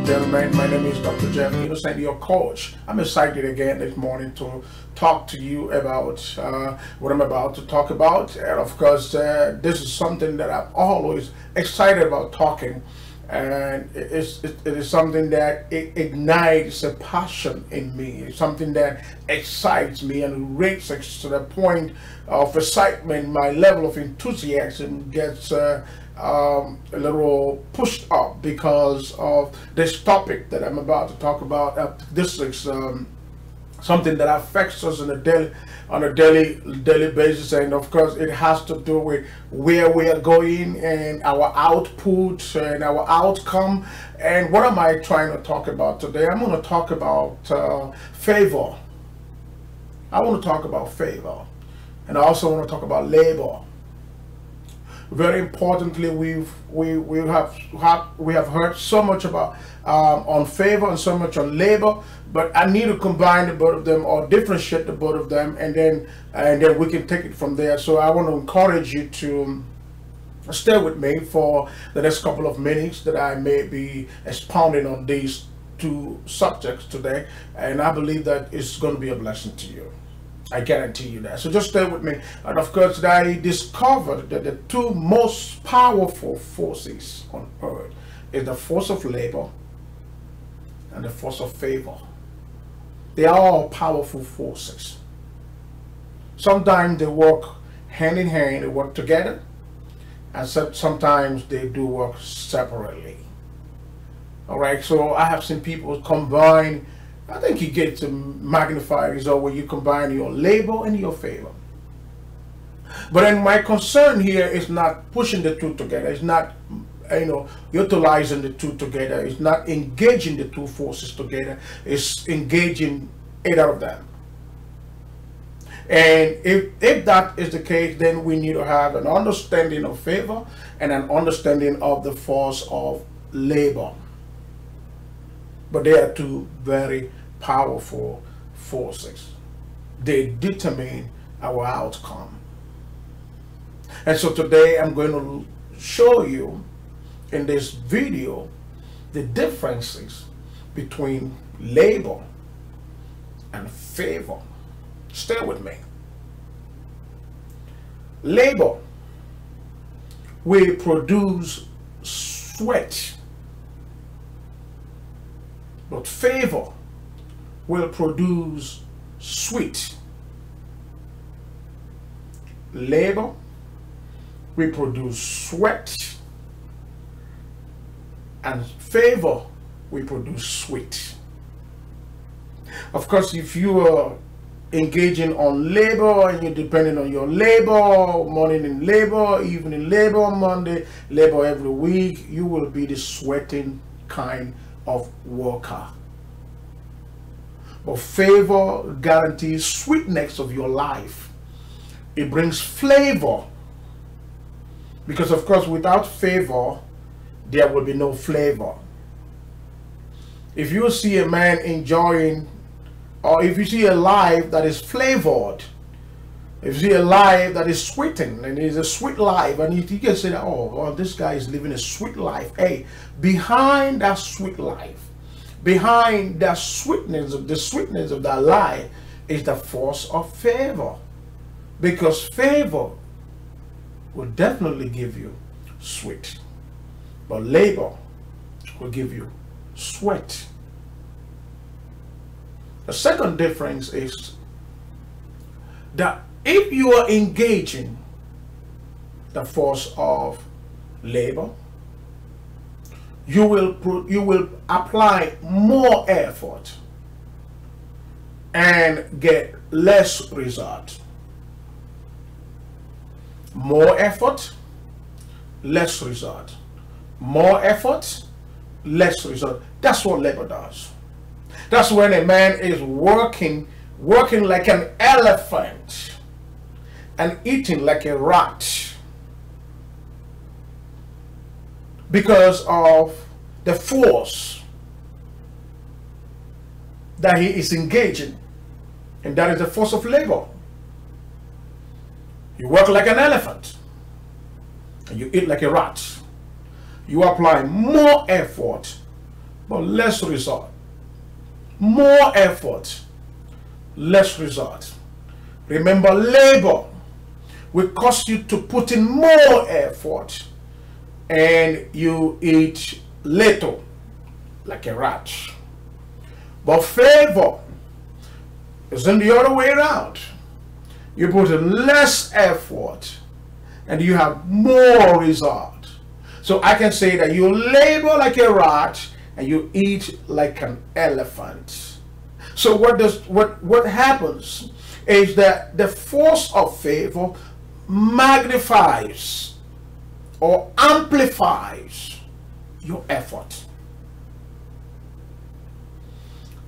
gentlemen, my name is Dr. Jeff Innocent, your coach. I'm excited again this morning to talk to you about what I'm about to talk about. And of course, this is something that I'm always excited about talking. And it is something that it ignites a passion in me. It's something that excites me and raises to the point of excitement. My level of enthusiasm gets a little pushed up because of this topic that I'm about to talk about. This is something that affects us on a daily basis, and of course it has to do with where we are going and our output and our outcome. And what am I trying to talk about today? I'm going to talk about favor. I want to talk about favor, and I also want to talk about labor. Very importantly, we have heard so much about on favor and so much on labor, but I need to combine the both of them or differentiate the both of them, and then we can take it from there. So I want to encourage you to stay with me for the next couple of minutes that I may be expounding on these two subjects today, and I believe that it's going to be a blessing to you. I guarantee you that. So just stay with me. And of course, I discovered that the two most powerful forces on earth is the force of labor and the force of favor. They are all powerful forces. Sometimes they work hand in hand, they work together, and sometimes they do work separately. All right, so I have seen people combine. I think you get to magnify result where you combine your labor and your favor. But then my concern here is not pushing the two together. It's not, utilizing the two together. It's not engaging the two forces together. It's engaging either of them. And if that is the case, then we need to have an understanding of favor and an understanding of the force of labor. But they are two very powerful forces. They determine our outcome. And so today I'm going to show you in this video the differences between labor and favor. Stay with me. Labor will produce sweat, but favor will produce sweet. Labor will produce sweat, and favor will produce sweet. Of course, if you are engaging on labor and you're depending on your labor, morning in labor, evening labor, Monday labor every week, you will be the sweating kind of worker. But favor guarantees sweetness of your life. It brings flavor, because of course without favor there will be no flavor. If you see a man enjoying, or if you see a life that is flavored, if you see a life that is sweetened and is a sweet life, and you can say that, oh well, this guy is living a sweet life. Hey, behind that sweet life, behind that sweetness of that life is the force of favor, because favor will definitely give you sweet, but labor will give you sweat. The second difference is that if you are engaging the force of labor, you will apply more effort and get less result. More effort, less result. More effort, less result. That's what labor does. That's when a man is working like an elephant and eating like a rat, because of the force that he is engaging, and that is the force of labor. You work like an elephant and you eat like a rat. You apply more effort but less result. More effort, less result. Remember, labor will cost you to put in more effort, and you eat little, like a rat. But favor is in the other way around. You put in less effort and you have more result. So I can say that you labor like a rat and you eat like an elephant. So what happens is that the force of favor magnifies or amplifies your effort.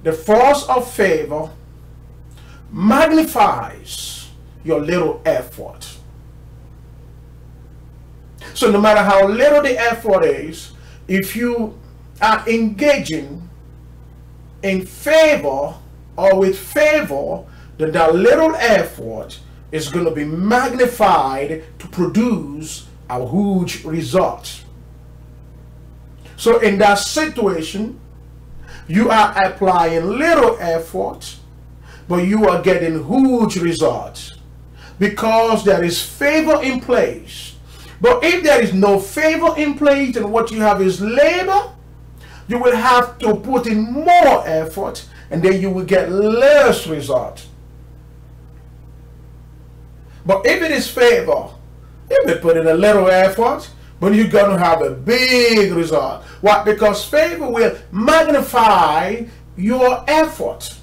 The force of favor magnifies your little effort. So no matter how little the effort is, if you are engaging in favor or with favor, then that little effort is going to be magnified to produce a huge result. So in that situation, you are applying little effort, but you are getting huge results because there is favor in place. But if there is no favor in place and what you have is labor, you will have to put in more effort and then you will get less result. But if it is favor, you may put in a little effort, but you're going to have a big result. Why? Because favor will magnify your effort.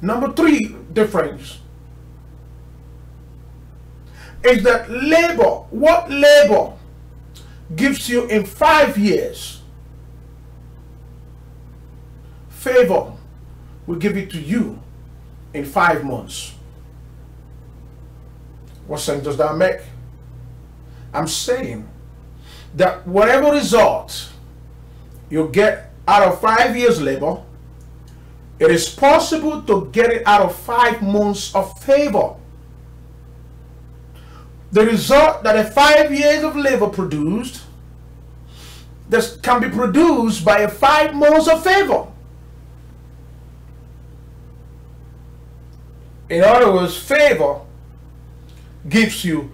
Number 3 difference is that labor, what labor gives you in 5 years, favor will give it to you in 5 months. What sense does that make? I'm saying that whatever result you get out of 5 years labor, it is possible to get it out of 5 months of favor. The result that a 5 years of labor produced, this can be produced by a 5 months of favor. In other words, favor gives you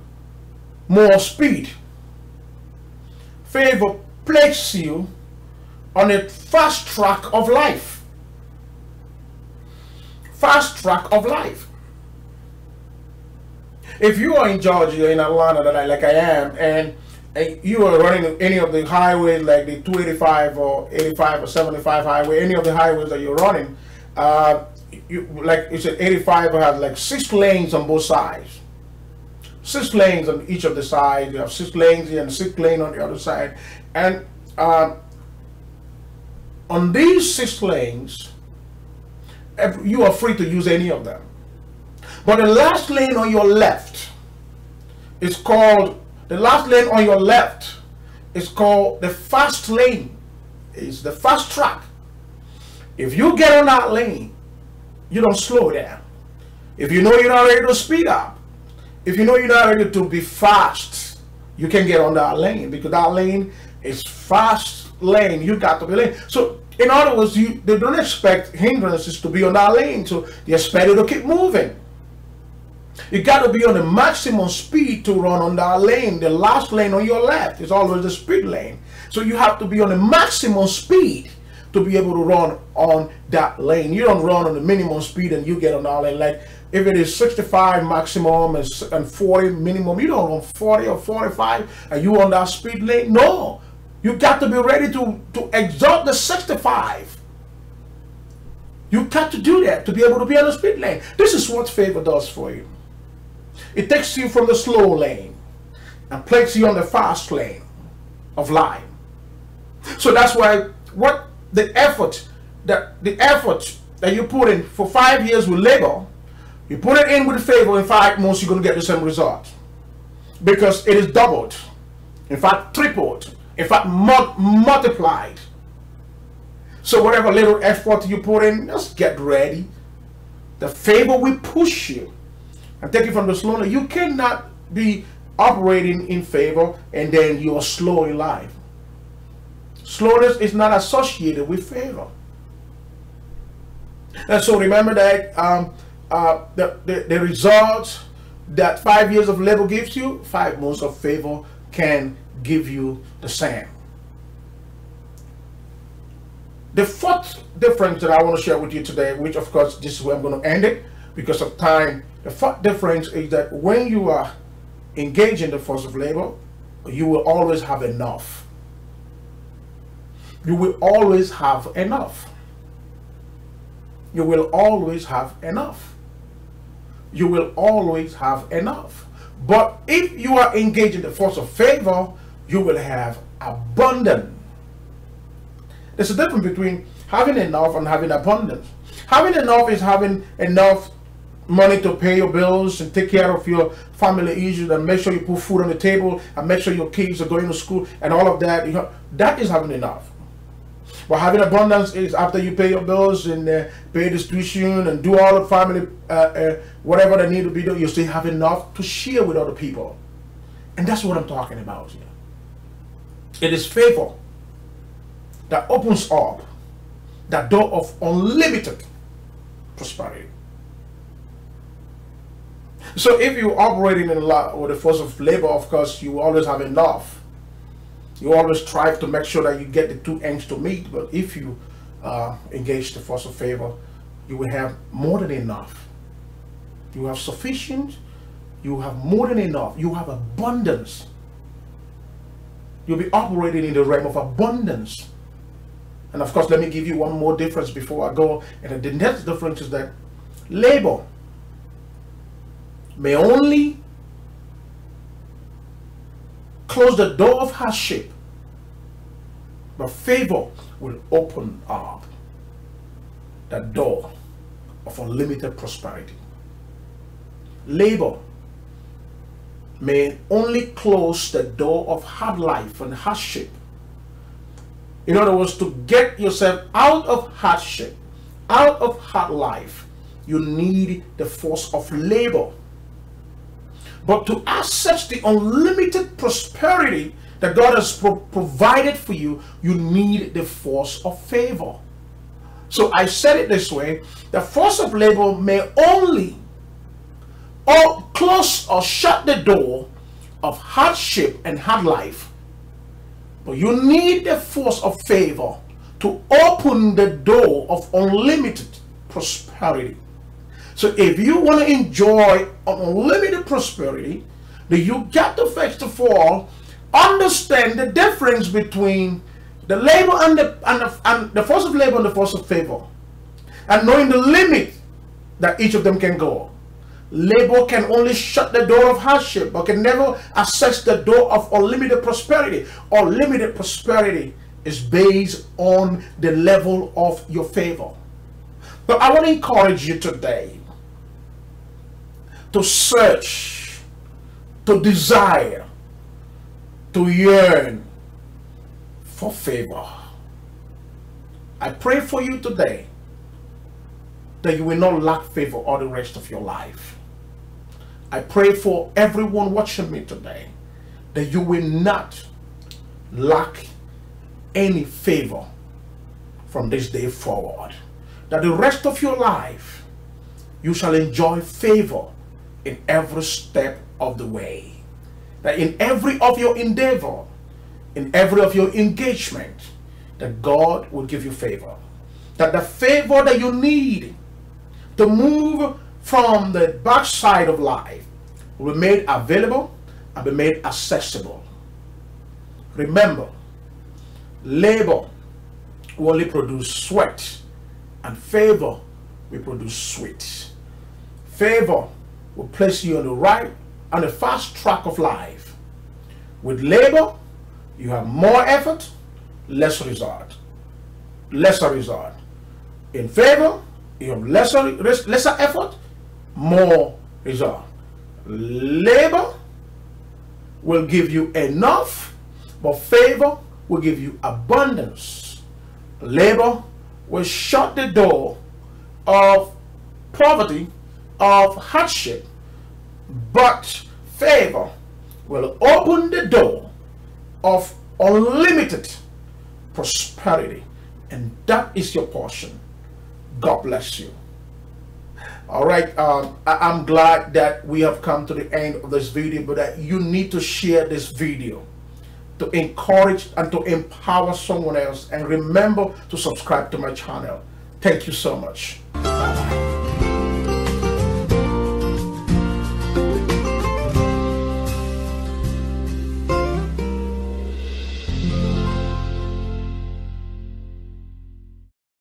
more speed. Favor places you on a fast track of life. Fast track of life. If you are in Georgia, in Atlanta, like I am, and you are running any of the highways like the 285 or 85 or 75 highway, any of the highways that you're running, like you said, 85 has like 6 lanes on both sides. 6 lanes on each of the sides. You have 6 lanes here and 6 lanes on the other side. And on these 6 lanes, you are free to use any of them. But the last lane on your left is called, the last lane on your left is called the fast lane. It's the fast track. If you get on that lane, you don't slow down. If you know you're not ready to speed up, if you know you're not ready to be fast, you can get on that lane because that lane is fast lane. You got to be lane. So in other words, they don't expect hindrances to be on that lane, so they expect you to keep moving. You got to be on the maximum speed to run on that lane. The last lane on your left is always the speed lane. So you have to be on the maximum speed to be able to run on that lane. You don't run on the minimum speed and you get on that lane. Like if it is 65 maximum and 40 minimum, you don't run 40 or 45 and you on that speed lane. No, you got to be ready to exalt the 65. You got to do that to be able to be on the speed lane. This is what favor does for you. It takes you from the slow lane and places you on the fast lane of life. So that's why the effort that you put in for 5 years with labor, you put it in with favor, in 5 months you're going to get the same result. Because it is doubled, in fact tripled, in fact multiplied. So whatever little effort you put in, just get ready. The favor will push you and take you from the slow lane. You cannot be operating in favor, and then you are slow in life. Slowness is not associated with favor. And so remember that the results that 5 years of labor gives you, 5 months of favor can give you the same. The fourth difference that I want to share with you today, which of course this is where I'm going to end it because of time. The fourth difference is that when you are engaged in the force of labor, you will always have enough. You will always have enough. You will always have enough. You will always have enough. But if you are engaged in the force of favor, you will have abundance. There's a difference between having enough and having abundance. Having enough is having enough money to pay your bills and take care of your family issues and make sure you put food on the table and make sure your kids are going to school and all of that. You know, that is having enough. But having abundance is after you pay your bills and pay the tuition and do all the family, whatever they need to be done, you still have enough to share with other people. And that's what I'm talking about here. It is favor that opens up that door of unlimited prosperity. So if you're operating in with the force of labor, of course, you always have enough. You always strive to make sure that you get the two ends to meet. But if you engage the force of favor, you will have more than enough. You have sufficient. You have more than enough. You have abundance. You'll be operating in the realm of abundance. And of course, let me give you one more difference before I go. And the next difference is that labor may only close the door of hardship, but favor will open up the door of unlimited prosperity. Labor may only close the door of hard life and hardship. In other words, to get yourself out of hardship, out of hard life, you need the force of labor. But to access the unlimited prosperity that God has provided for you, you need the force of favor. So I said it this way: the force of labor may only close or shut the door of hardship and hard life, but you need the force of favor to open the door of unlimited prosperity. So if you want to enjoy unlimited prosperity, then you got to first of all understand the difference between the labor and the force of labor and the force of favor, and knowing the limit that each of them can go. Labor can only shut the door of hardship, but can never access the door of unlimited prosperity. Unlimited prosperity is based on the level of your favor. But I want to encourage you today to search, to desire, to yearn for favor. I pray for you today that you will not lack favor all the rest of your life. I pray for everyone watching me today that you will not lack any favor from this day forward. That the rest of your life you shall enjoy favor in every step of the way. That in every of your endeavor, in every of your engagement, that God will give you favor. That the favor that you need to move from the backside of life will be made available and be made accessible. Remember, labor will only produce sweat, and favor will produce sweet. Favor will place you on the right and the fast track of life. With labor, you have more effort, lesser result. Lesser result. In favor, you have lesser effort, more result. Labor will give you enough, but favor will give you abundance. Labor will shut the door of poverty, of hardship, but favor will open the door of unlimited prosperity, and that is your portion. God bless you. All right, I'm glad that we have come to the end of this video, but that you need to share this video to encourage and to empower someone else. And remember to subscribe to my channel. Thank you so much. Bye-bye.